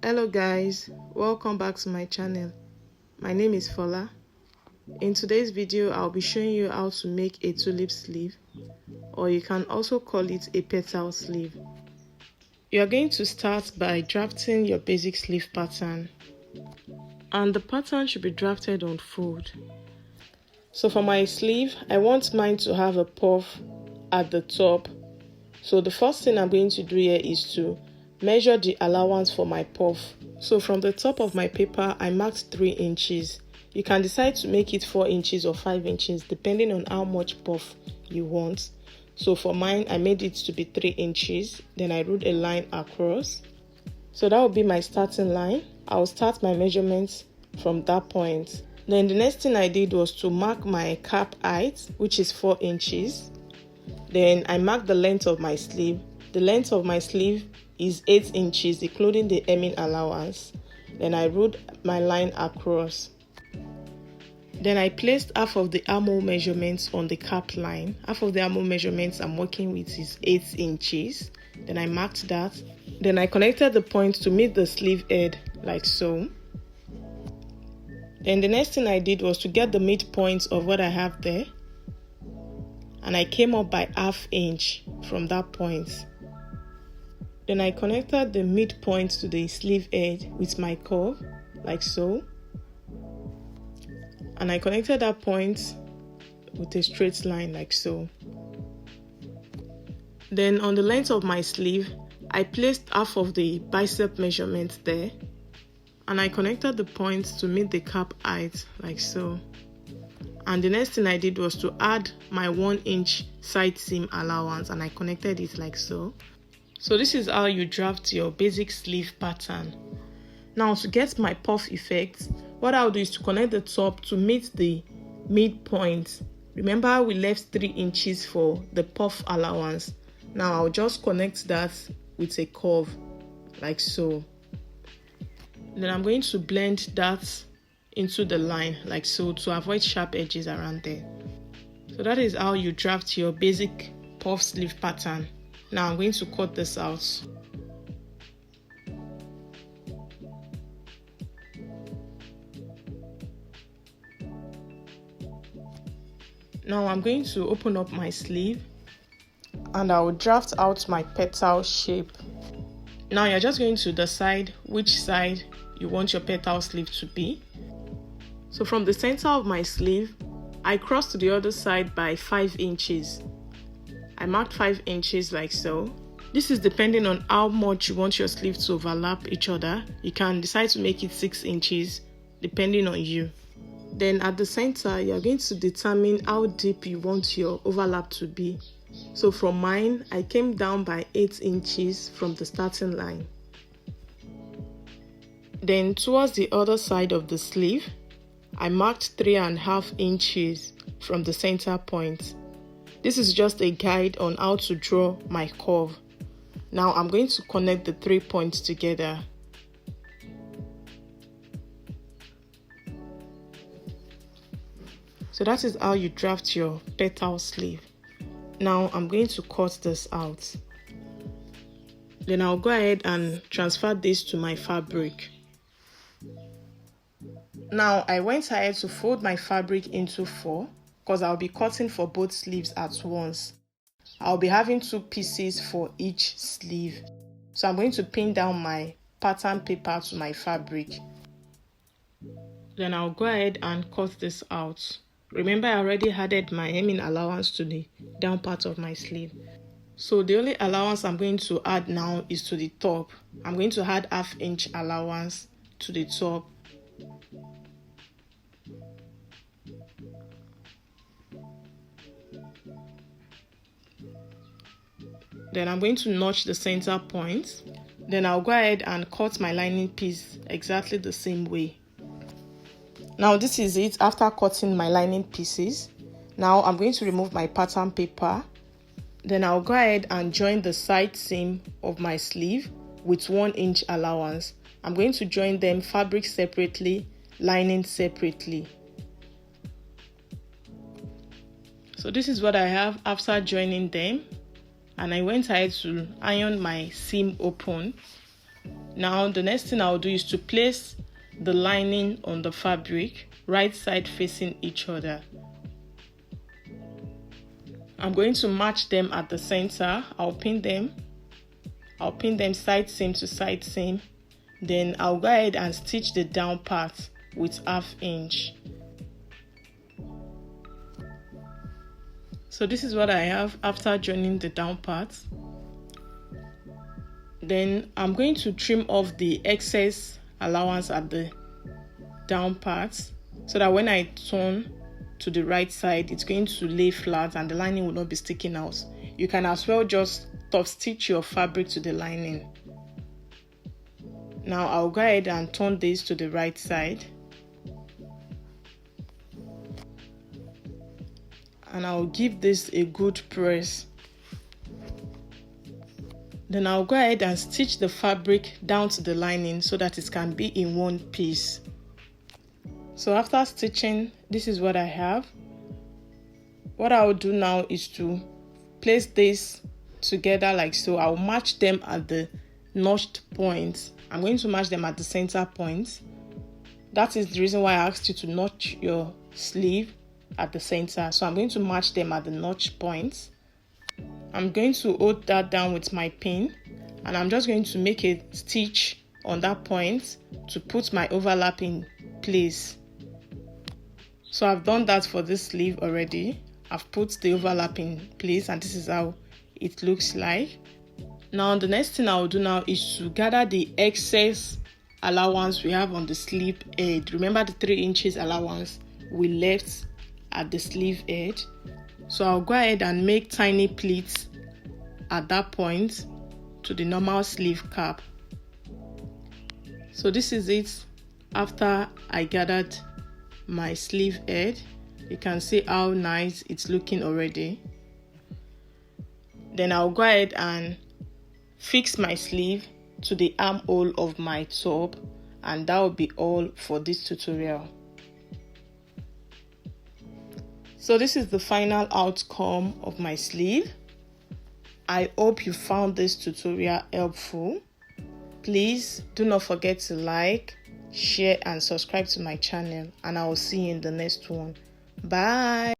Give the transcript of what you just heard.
Hello guys, welcome back to my channel. My name is Fola. In today's video, I'll be showing you how to make a tulip sleeve, or you can also call it a petal sleeve. You're going to start by drafting your basic sleeve pattern, and the pattern should be drafted on fold. So for my sleeve, I want mine to have a puff at the top. So the first thing I'm going to do here is to measure the allowance for my puff. So from the top of my paper, I marked 3 inches. You can decide to make it 4 inches or 5 inches depending on how much puff you want. So for mine, I made it to be 3 inches. Then I drew a line across. So that will be my starting line. I'll start my measurements from that point. Then the next thing I did was to mark my cap height, which is 4 inches. Then I marked the length of my sleeve. The length of my sleeve is 8 inches, including the hemming allowance. Then I drew my line across. Then I placed half of the armhole measurements on the cap line. Half of the armhole measurements I'm working with is 8 inches. Then I marked that. Then I connected the point to meet the sleeve head like so. Then the next thing I did was to get the midpoint of what I have there. And I came up by ½ inch from that point. Then I connected the midpoint to the sleeve edge with my curve, like so. And I connected that point with a straight line, like so. Then on the length of my sleeve, I placed half of the bicep measurement there. And I connected the points to meet the cap height, like so. And the next thing I did was to add my 1 inch side seam allowance, and I connected it like so. So this is how you draft your basic sleeve pattern. Now to get my puff effect, what I'll do is to connect the top to meet the midpoint. Remember we left 3 inches for the puff allowance. Now I'll just connect that with a curve like so. Then I'm going to blend that into the line like so to avoid sharp edges around there. So that is how you draft your basic puff sleeve pattern. Now I'm going to cut this out. Now I'm going to open up my sleeve and I will draft out my petal shape. Now you're just going to decide which side you want your petal sleeve to be. So from the center of my sleeve, I crossed to the other side by 5 inches. I marked 5 inches like so. This is depending on how much you want your sleeve to overlap each other. You can decide to make it 6 inches depending on you. Then at the center, you're going to determine how deep you want your overlap to be. So from mine, I came down by 8 inches from the starting line. Then towards the other side of the sleeve, I marked 3½ inches from the center point. This is just a guide on how to draw my curve. Now I'm going to connect the 3 points together. So that is how you draft your petal sleeve. Now I'm going to cut this out. Then I'll go ahead and transfer this to my fabric. Now I went ahead to fold my fabric into 4 because I'll be cutting for both sleeves at once. I'll be having 2 pieces for each sleeve. So I'm going to pin down my pattern paper to my fabric. Then I'll go ahead and cut this out. Remember I already added my hemming allowance to the down part of my sleeve. So the only allowance I'm going to add now is to the top. I'm going to add ½ inch allowance to the top. Then I'm going to notch the center point. Then I'll go ahead and cut my lining piece exactly the same way. Now this is it after cutting my lining pieces. Now I'm going to remove my pattern paper. Then I'll go ahead and join the side seam of my sleeve with 1 inch allowance. I'm going to join them fabric separately, lining separately. So this is what I have after joining them. And I went ahead to iron my seam open. Now the next thing I'll do is to place the lining on the fabric, right side facing each other. I'm going to match them at the center. I'll pin them side seam to side seam. Then I'll go ahead and stitch the down part with 1/2 inch. So this is what I have after joining the down part. Then I'm going to trim off the excess allowance at the down part so that when I turn to the right side, it's going to lay flat and the lining will not be sticking out. You can as well just top stitch your fabric to the lining. Now I'll go ahead and turn this to the right side. And I'll give this a good press. Then I'll go ahead and stitch the fabric down to the lining so that it can be in one piece. So after stitching, this is what I have. What I'll do now is to place this together like so. I'll match them at the notched points. I'm going to match them at the center point. That is the reason why I asked you to notch your sleeve at the center. So I'm going to match them at the notch points. I'm going to hold that down with my pin, and I'm just going to make a stitch on that point to put my overlap in place. So I've done that for this sleeve already. I've put the overlap in place and this is how it looks like. Now the next thing I'll do now is to gather the excess allowance we have on the sleeve edge. Remember the 3 inches allowance we left at the sleeve edge. So I'll go ahead and make tiny pleats at that point to the normal sleeve cap. So this is it after I gathered my sleeve edge. You can see how nice it's looking already. Then I'll go ahead and fix my sleeve to the armhole of my top, and that will be all for this tutorial. So this is the final outcome of my sleeve. I hope you found this tutorial helpful. Please do not forget to like, share and subscribe to my channel, and I will see you in the next one. Bye.